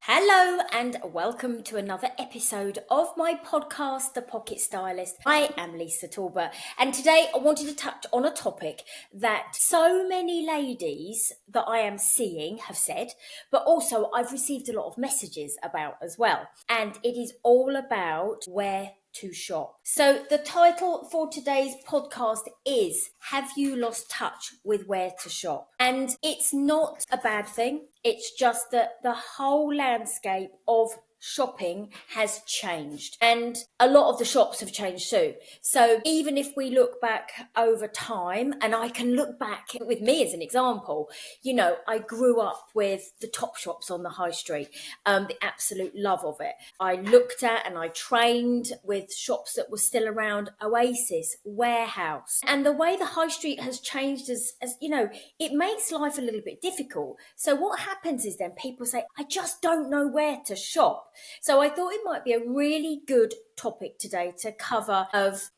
Hello and welcome to another episode of my podcast, The Pocket Stylist. I am Lisa Talbot, and today I wanted to touch on a topic that so many ladies that I am seeing have said, but also I've received a lot of messages about as well. And it is all about where to shop. So the title for today's podcast is Have You Lost Touch with Where to Shop? And it's not a bad thing. It's just that the whole landscape of shopping has changed, and a lot of the shops have changed too. So even if we look back over time, and I can look back with me as an example, I grew up with the top shops on the high street, the absolute love of it. I looked at and I trained with shops that were still around: Oasis, Warehouse. And the way the high street has changed, as it makes life a little bit difficult. So what happens is then people say, I just don't know where to shop. So I thought it might be a really good topic today to cover of,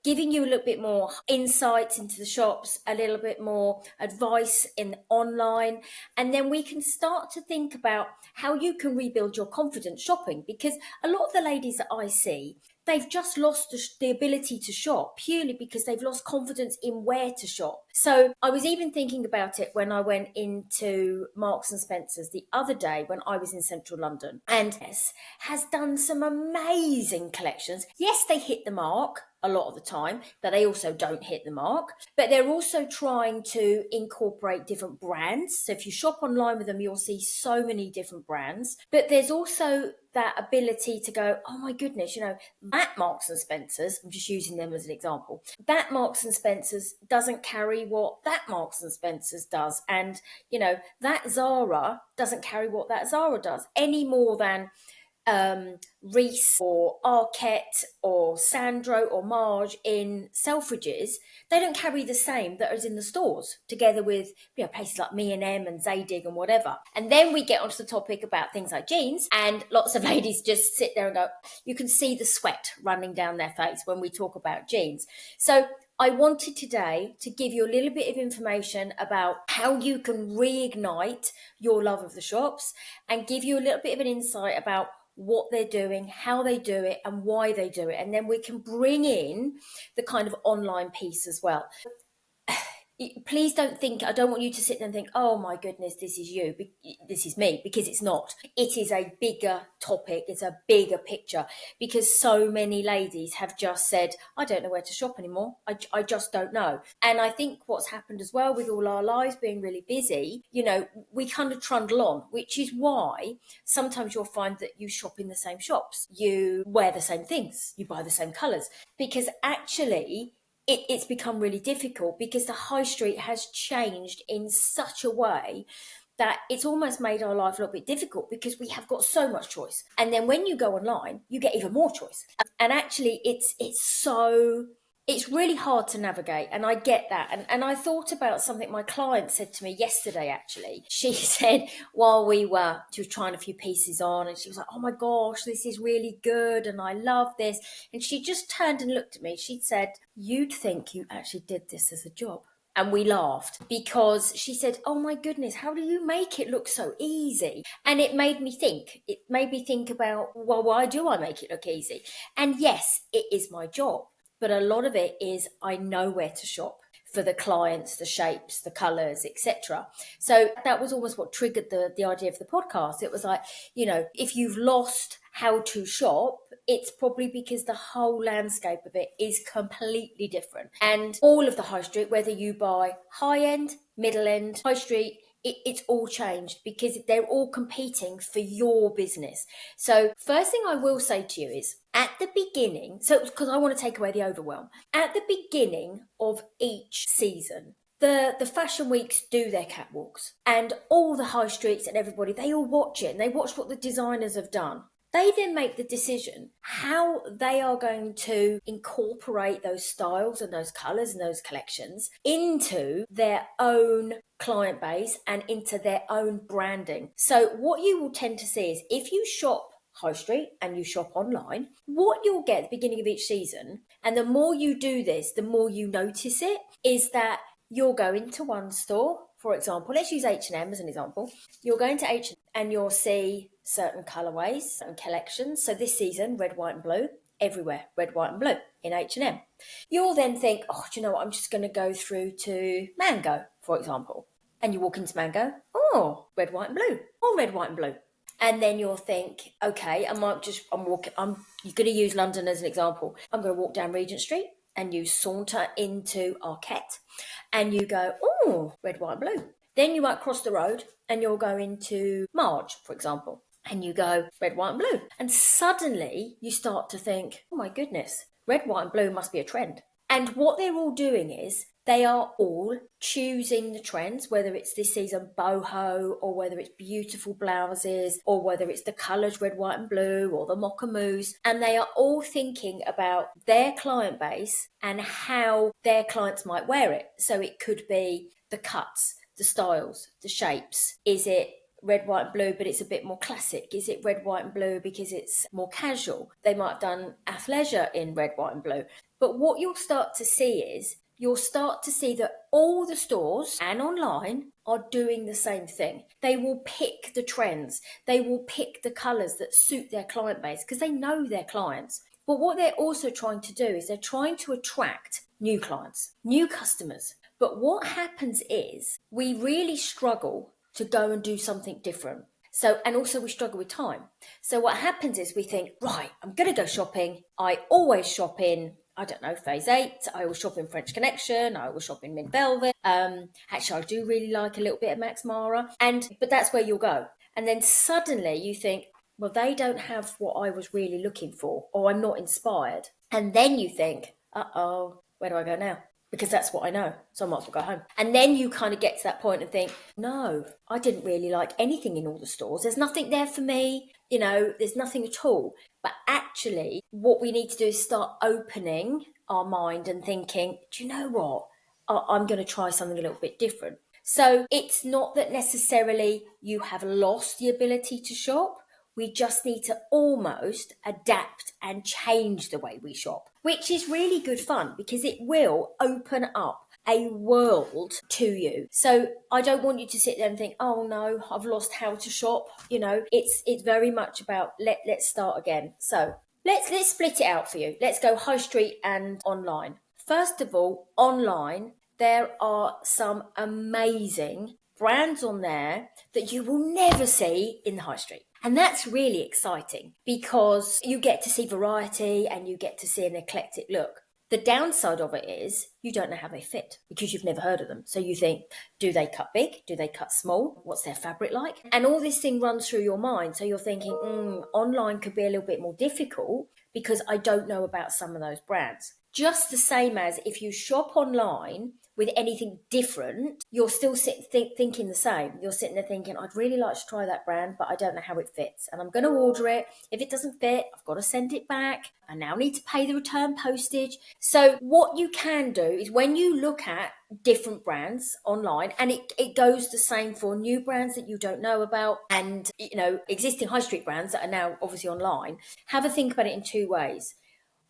giving you a little bit more insights into the shops, a little bit more advice in online, and then we can start to think about how you can rebuild your confidence shopping, because a lot of the ladies that I see, they've just lost the ability to shop purely because they've lost confidence in where to shop. So I was even thinking about it when I went into Marks and Spencer's the other day when I was in central London, and yes, has done some amazing collections. Yes, they hit the mark a lot of the time, but they also don't hit the mark. But they're also trying to incorporate different brands. So if you shop online with them, you'll see so many different brands. But there's also that ability to go, oh my goodness, that Marks and Spencer's, I'm just using them as an example, that Marks and Spencer's doesn't carry what that Marks and Spencer's does. And, that Zara doesn't carry what that Zara does, any more than Reese or Arquette or Sandro or Marge in Selfridges. They don't carry the same that is in the stores, together with places like M&M and Zadig and whatever. And then we get onto the topic about things like jeans, and lots of ladies just sit there and go, you can see the sweat running down their face when we talk about jeans. So I wanted today to give you a little bit of information about how you can reignite your love of the shops, and give you a little bit of an insight about what they're doing, how they do it, and why they do it. And then we can bring in the kind of online piece as well. Please don't think, I don't want you to sit there and think, oh my goodness, this is me, because it's not. It is a bigger topic, it's a bigger picture, because so many ladies have just said, I don't know where to shop anymore. I just don't know. And I think what's happened as well with all our lives being really busy, we kind of trundle on, which is why sometimes you'll find that you shop in the same shops, you wear the same things, you buy the same colours, because actually it's become really difficult, because the high street has changed in such a way that it's almost made our life a little bit difficult, because we have got so much choice. And then when you go online, you get even more choice. And actually it's really hard to navigate, and I get that. And I thought about something my client said to me yesterday, actually. She said, while she was trying a few pieces on, and she was like, oh my gosh, this is really good, and I love this. And she just turned and looked at me. She said, you'd think you actually did this as a job. And we laughed, because she said, oh my goodness, how do you make it look so easy? And it made me think. It made me think about, well, why do I make it look easy? And yes, it is my job. But a lot of it is I know where to shop for the clients, the shapes, the colours, etc. So that was almost what triggered the idea of the podcast. It was like, if you've lost how to shop, it's probably because the whole landscape of it is completely different. And all of the high street, whether you buy high end, middle end, high street, it's all changed, because they're all competing for your business. So first thing I will say to you is, at the beginning, so because I want to take away the overwhelm, at the beginning of each season, the fashion weeks do their catwalks, and all the high streets and everybody, they all watch it, and they watch what the designers have done. They then make the decision how they are going to incorporate those styles and those colours and those collections into their own client base and into their own branding. So what you will tend to see is, if you shop high street and you shop online, what you'll get at the beginning of each season, and the more you do this, the more you notice it, is that you'll go into one store. For example, let's use H&M as an example. You'll go into H&M and you'll see certain colourways, certain collections. So this season, red, white and blue, everywhere, red, white and blue in H&M. You'll then think, oh, do you know what, I'm just going to go through to Mango, for example. And you walk into Mango, oh, red, white and blue, all red, white and blue. And then you'll think, okay, you're going to use London as an example. I'm going to walk down Regent Street and you saunter into Arquette and you go, oh, red, white and blue. Then you might cross the road and you'll go into Marge, for example, and you go red, white and blue. And suddenly you start to think, oh my goodness, red, white and blue must be a trend. And what they're all doing is they are all choosing the trends, whether it's this season boho or whether it's beautiful blouses or whether it's the colours red, white and blue or the mocha mousse. And they are all thinking about their client base and how their clients might wear it. So it could be the cuts, the styles, the shapes. Is it red, white and blue, but it's a bit more classic? Is it red, white and blue because it's more casual? They might have done athleisure in red, white and blue. But what you'll start to see is you'll start to see that all the stores and online are doing the same thing. They will pick the trends. They will pick the colours that suit their client base because they know their clients. But what they're also trying to do is they're trying to attract new clients, new customers. But what happens is we really struggle to go and do something different. So, and also we struggle with time. So what happens is we think, right, I'm going to go shopping. I always shop in, I don't know, Phase 8. I always shop in French Connection. I always shop in Mint Velvet. Actually, I do really like a little bit of Max Mara. But that's where you'll go. And then suddenly you think, well, they don't have what I was really looking for, or I'm not inspired. And then you think, uh-oh, where do I go now? Because that's what I know, so I might as well go home. And then you kind of get to that point and think, no, I didn't really like anything in all the stores. There's nothing there for me, there's nothing at all. But actually, what we need to do is start opening our mind and thinking, do you know what? I'm going to try something a little bit different. So it's not that necessarily you have lost the ability to shop. We just need to almost adapt and change the way we shop, which is really good fun because it will open up a world to you. So I don't want you to sit there and think, oh no, I've lost how to shop. It's very much about let's start again. So let's split it out for you. Let's go high street and online. First of all, online, there are some amazing brands on there that you will never see in the high street. And that's really exciting because you get to see variety and you get to see an eclectic look. The downside of it is you don't know how they fit because you've never heard of them. So you think, do they cut big? Do they cut small? What's their fabric like? And all this thing runs through your mind. So you're thinking, online could be a little bit more difficult because I don't know about some of those brands. Just the same as if you shop online with anything different, you're still thinking the same. You're sitting there thinking, I'd really like to try that brand, but I don't know how it fits. And I'm going to order it. If it doesn't fit, I've got to send it back. I now need to pay the return postage. So what you can do is when you look at different brands online, and it goes the same for new brands that you don't know about and, existing high street brands that are now obviously online, have a think about it in two ways.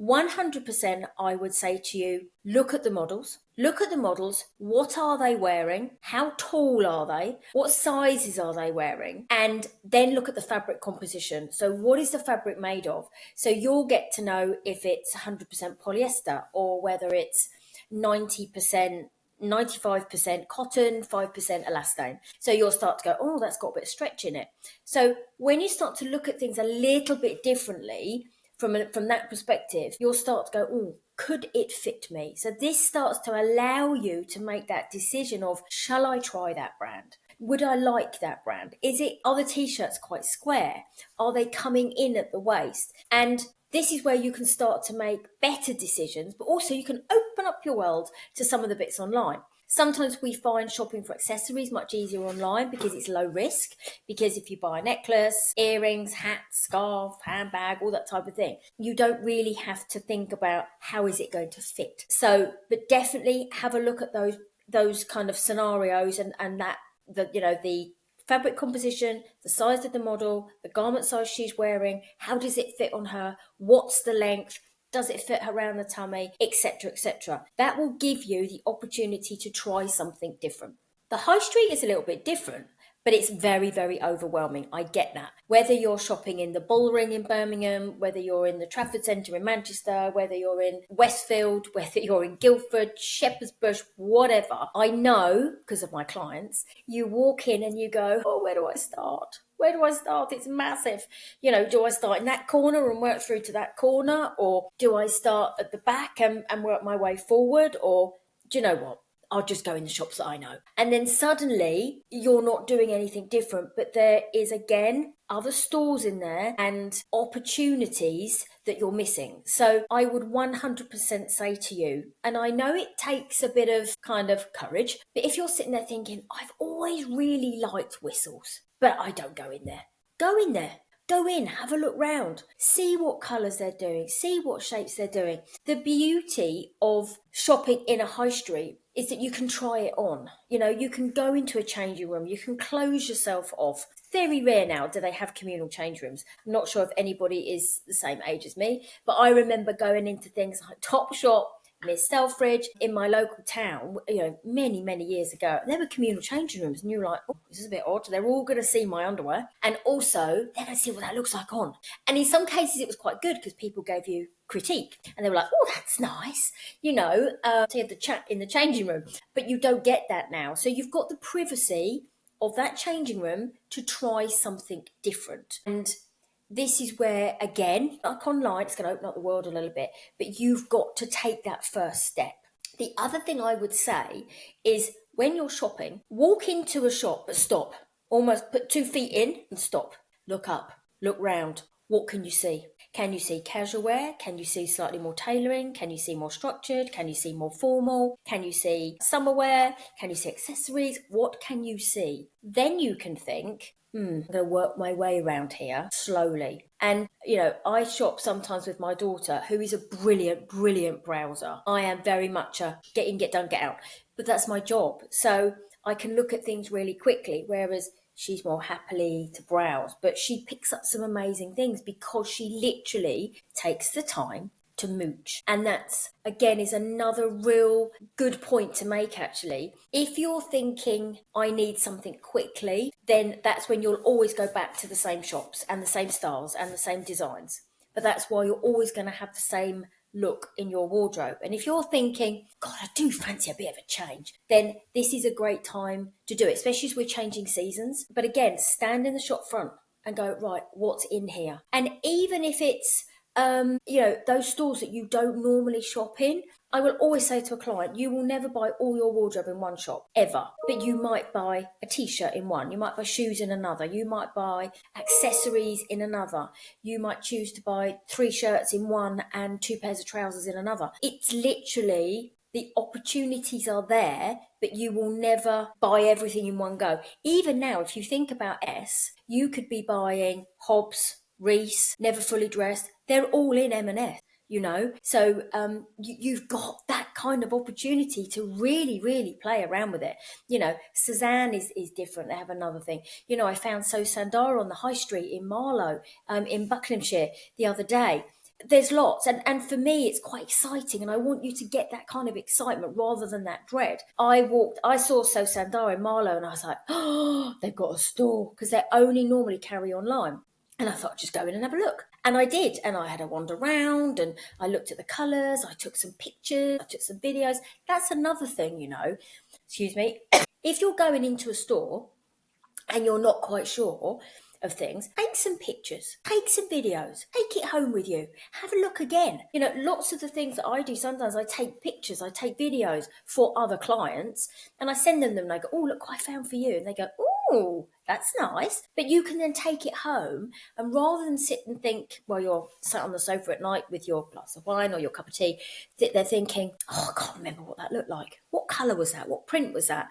100% I would say to you, look at the models. Look at the models. What are they wearing? How tall are they? What sizes are they wearing? And then look at the fabric composition. So what is the fabric made of? So you'll get to know if it's 100% polyester or whether it's 90%, 95% cotton, 5% elastane. So you'll start to go, oh, that's got a bit of stretch in it. So when you start to look at things a little bit differently, from that perspective, you'll start to go, oh, could it fit me? So this starts to allow you to make that decision of, shall I try that brand? Would I like that brand? Are the t-shirts quite square? Are they coming in at the waist? And this is where you can start to make better decisions, but also you can open up your world to some of the bits online. Sometimes we find shopping for accessories much easier online because it's low risk. Because if you buy a necklace, earrings, hat, scarf, handbag, all that type of thing, you don't really have to think about how is it going to fit. So, but definitely have a look at those kind of scenarios and the fabric composition, the size of the model, the garment size she's wearing, how does it fit on her, what's the length, does it fit around the tummy, etc., etc. That will give you the opportunity to try something different. The high street is a little bit different, But it's very, very overwhelming. I get that. Whether you're shopping in the Bullring in Birmingham, whether you're in the Trafford Centre in Manchester, whether you're in Westfield, whether you're in Guildford, Shepherd's Bush, whatever, I know, because of my clients, you walk in and you go, oh, where do I start? Where do I start? It's massive. Do I start in that corner and work through to that corner? Or do I start at the back and work my way forward? Or do you know what? I'll just go in the shops that I know. And then suddenly you're not doing anything different, but there is again other stores in there and opportunities that you're missing. So I would 100% say to you, and I know it takes a bit of kind of courage, but if you're sitting there thinking, I've always really liked whistles, but I don't go in there. Go in there. Go in, have a look round, see what colours they're doing, see what shapes they're doing. The beauty of shopping in a high street is that you can try it on. You can go into a changing room, you can close yourself off. Very rare now do they have communal change rooms. I'm not sure if anybody is the same age as me, but I remember going into things like Topshop, Miss Selfridge in my local town, many, many years ago. There were communal changing rooms, and you were like, oh, this is a bit odd. They're all going to see my underwear. And also, they're going to see what that looks like on. And in some cases, it was quite good because people gave you critique. And they were like, oh, that's nice. So you had the chat in the changing room. But you don't get that now. So you've got the privacy of that changing room to try something different. And this is where, again, like online, it's going to open up the world a little bit, but you've got to take that first step. The other thing I would say is when you're shopping, walk into a shop, but stop. Almost put 2 feet in and stop. Look up, look round. What can you see? Can you see casual wear? Can you see slightly more tailoring? Can you see more structured? Can you see more formal? Can you see summer wear? Can you see accessories? What can you see? Then you can think, I'm going to work my way around here slowly. And, I shop sometimes with my daughter, who is a brilliant, brilliant browser. I am very much a get in, get done, get out. But that's my job. So I can look at things really quickly, whereas she's more happily to browse. But she picks up some amazing things because she literally takes the time to mooch. And that's, again, is another real good point to make, actually. If you're thinking, I need something quickly, then that's when you'll always go back to the same shops and the same styles and the same designs. But that's why you're always going to have the same look in your wardrobe. And if you're thinking, God, I do fancy a bit of a change, then this is a great time to do it, especially as we're changing seasons. But again, stand in the shop front and go, right, what's in here? And even if it's those stores that you don't normally shop in, I will always say to a client, you will never buy all your wardrobe in one shop, ever. But you might buy a t-shirt in one, you might buy shoes in another, you might buy accessories in another, you might choose to buy 3 shirts in one and 2 pairs of trousers in another. It's literally, the opportunities are there, but you will never buy everything in one go. Even now, if you think about you could be buying Hobbs, Reese, Never Fully Dressed. They're all in M&S, So you've got that kind of opportunity to really, really play around with it. Suzanne is different. They have another thing. I found So Sandara on the high street in Marlow, in Buckinghamshire the other day. There's lots. And for me, it's quite exciting. And I want you to get that kind of excitement rather than that dread. I saw So Sandara in Marlow and I was like, oh, they've got a store, because they only normally carry online. And I thought, just go in and have a look. And I did. And I had a wander around and I looked at the colours. I took some pictures. I took some videos. That's another thing, excuse me. If you're going into a store and you're not quite sure of things, take some pictures, take some videos, take it home with you, have a look again. Lots of the things that I do, sometimes I take pictures, I take videos for other clients and I send them and I go, oh, look what I found for you. And they go, oh, that's nice. But you can then take it home and rather than sit and think while you're sat on the sofa at night with your glass of wine or your cup of tea, they're thinking, oh, I can't remember what that looked like. What colour was that? What print was that?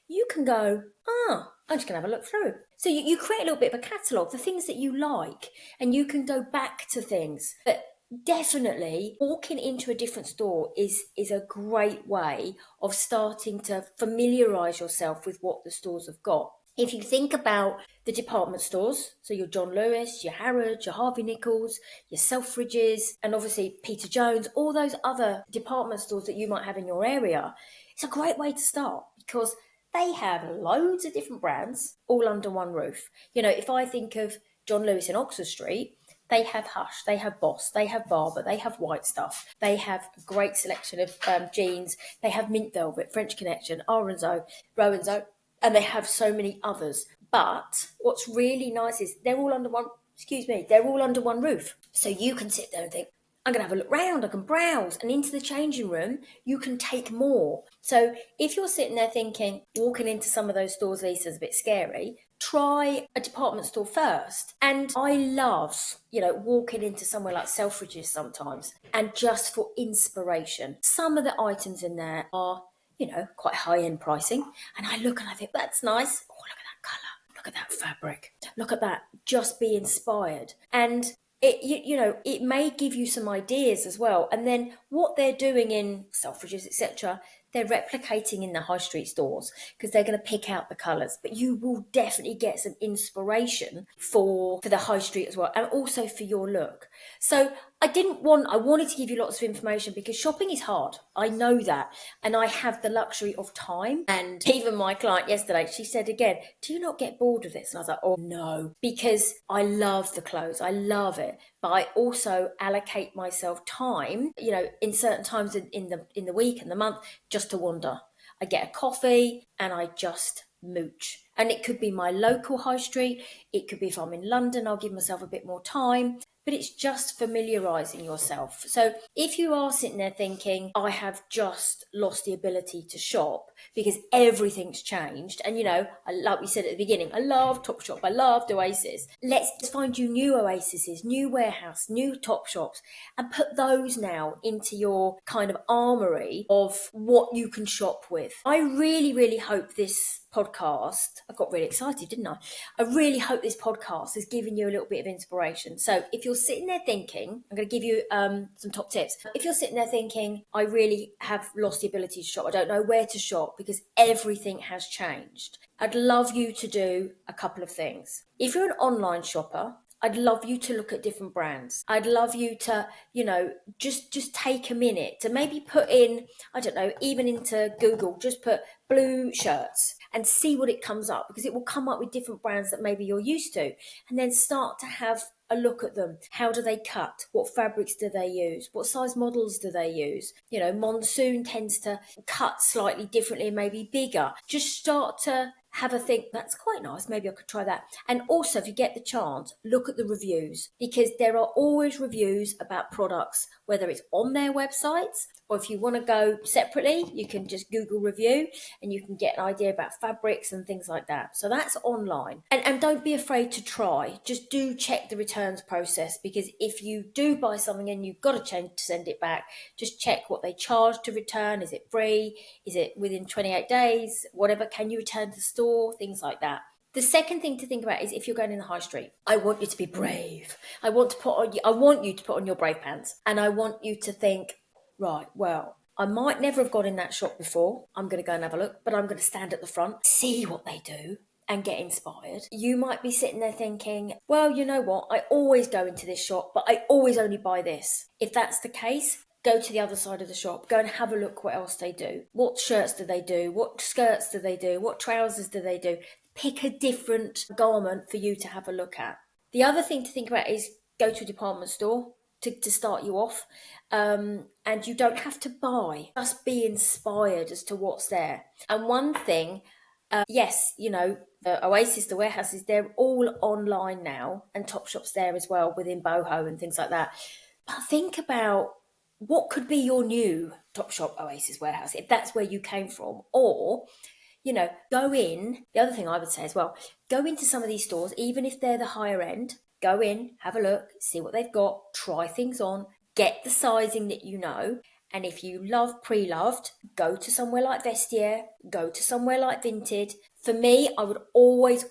You can go, I'm just going to have a look through. So you create a little bit of a catalogue, the things that you like, and you can go back to things. But definitely walking into a different store is a great way of starting to familiarise yourself with what the stores have got. If you think about the department stores, so your John Lewis, your Harrods, your Harvey Nichols, your Selfridges, and obviously Peter Jones, all those other department stores that you might have in your area, it's a great way to start because they have loads of different brands all under one roof. If I think of John Lewis in Oxford Street, they have Hush, they have Boss, they have Barber, they have White Stuff, they have a great selection of jeans, they have Mint Velvet, French Connection, R&O, Row&O, and they have so many others. But what's really nice is they're all under one roof. So you can sit there and think, I'm going to have a look round, I can browse, and into the changing room, you can take more. So if you're sitting there thinking, walking into some of those stores, Lisa's a bit scary, try a department store first. And I love, walking into somewhere like Selfridges sometimes, and just for inspiration. Some of the items in there are, quite high-end pricing. And I look and I think, that's nice. Oh, look at that colour. Look at that fabric. Look at that. Just be inspired. And it may give you some ideas as well. And then what they're doing in Selfridges, etc., they're replicating in the high street stores because they're going to pick out the colours. But you will definitely get some inspiration for the high street as well, and also for your look. So I wanted to give you lots of information because shopping is hard. I know that. And I have the luxury of time. And even my client yesterday, she said again, do you not get bored of this? And I was like, oh no, because I love the clothes. I love it. But I also allocate myself time, in certain times in the week and the month, just to wander. I get a coffee and I just mooch. And it could be my local high street. It could be if I'm in London, I'll give myself a bit more time. But it's just familiarising yourself. So if you are sitting there thinking, I have just lost the ability to shop because everything's changed. And, like we said at the beginning, I love Topshop. I loved Oasis. Let's find you new Oases, new warehouse, new Topshops, and put those now into your kind of armoury of what you can shop with. I really, really hope this podcast, I got really excited, didn't I? I really hope this podcast has given you a little bit of inspiration. So if you're sitting there thinking, I'm going to give you some top tips. If you're sitting there thinking, I really have lost the ability to shop, I don't know where to shop because everything has changed, I'd love you to do a couple of things. If you're an online shopper, I'd love you to look at different brands. I'd love you to, just take a minute to maybe put in, I don't know, even into Google, just put blue shirts and see what it comes up, because it will come up with different brands that maybe you're used to, and then start to have a look at them. How do they cut? What fabrics do they use? What size models do they use? Monsoon tends to cut slightly differently and maybe bigger. Just start to have a think, that's quite nice, maybe I could try that. And also, if you get the chance, look at the reviews, because there are always reviews about products, whether it's on their websites, or if you want to go separately, you can just Google review and you can get an idea about fabrics and things like that. So that's online. And don't be afraid to try. Just do check the returns process, because if you do buy something and you've got to send it back, just check what they charge to return. Is it free? Is it within 28 days? Whatever, can you return to the store? Things like that. The second thing to think about is if you're going in the high street, I want you to be brave. I want you to put on your brave pants, and I want you to think, right, well, I might never have gone in that shop before. I'm going to go and have a look, but I'm going to stand at the front, see what they do, and get inspired. You might be sitting there thinking, well, you know what? I always go into this shop, but I always only buy this. If that's the case, go to the other side of the shop. Go and have a look what else they do. What shirts do they do? What skirts do they do? What trousers do they do? Pick a different garment for you to have a look at. The other thing to think about is go to a department store to start you off. And you don't have to buy. Just be inspired as to what's there. And one thing, yes, the Oasis, the warehouses, they're all online now, and Topshop's there as well within Boho and things like that. But think about what could be your new Topshop Oasis warehouse, if that's where you came from. Or, go in. The other thing I would say as well, go into some of these stores, even if they're the higher end, go in, have a look, see what they've got, try things on, get the sizing that you know. And if you love pre-loved, go to somewhere like Vestiaire, go to somewhere like Vinted. For me, I would always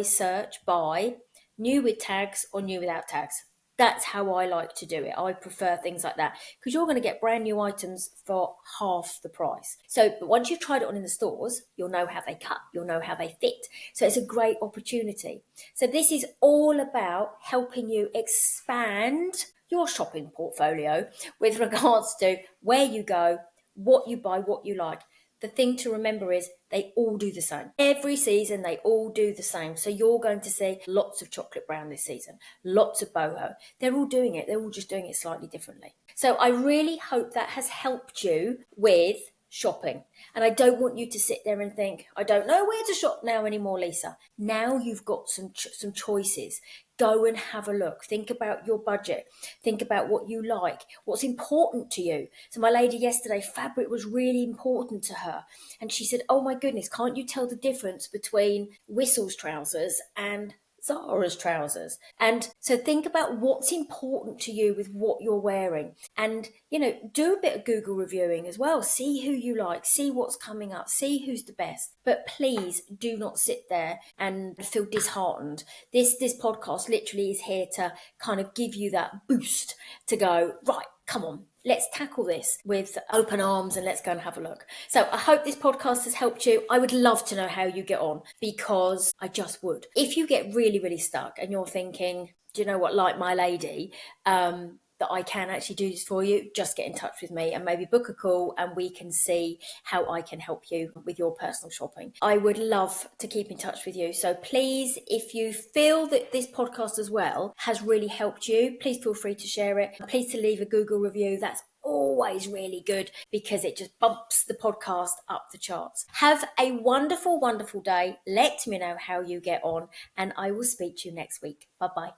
search by new with tags or new without tags. That's how I like to do it. I prefer things like that, because you're going to get brand new items for half the price. But once you've tried it on in the stores, you'll know how they cut, you'll know how they fit. So it's a great opportunity. So this is all about helping you expand your shopping portfolio with regards to where you go, what you buy, what you like. The thing to remember is They all do the same. Every season, they all do the same. So you're going to see lots of chocolate brown this season, lots of boho. They're all doing it. They're all just doing it slightly differently. So I really hope that has helped you with shopping. And I don't want you to sit there and think, I don't know where to shop now anymore, Lisa. Now you've got some choices. Go and have a look. Think about your budget. Think about what you like, what's important to you. So my lady yesterday, fabric was really important to her. And she said, oh my goodness, can't you tell the difference between Whistle's trousers and Zara's trousers? And so think about what's important to you with what you're wearing, and do a bit of Google reviewing as well. See who you like, see what's coming up, see who's the best. But please do not sit there and feel disheartened. This podcast literally is here to kind of give you that boost to go, right, come on, let's tackle this with open arms and let's go and have a look. So I hope this podcast has helped you. I would love to know how you get on, because I just would. If you get really, really stuck and you're thinking, do you know what, like my lady, that I can actually do this for you, just get in touch with me and maybe book a call and we can see how I can help you with your personal shopping. I would love to keep in touch with you. So please, if you feel that this podcast as well has really helped you, please feel free to share it. Please to leave a Google review. That's always really good because it just bumps the podcast up the charts. Have a wonderful, wonderful day. Let me know how you get on and I will speak to you next week. Bye-bye.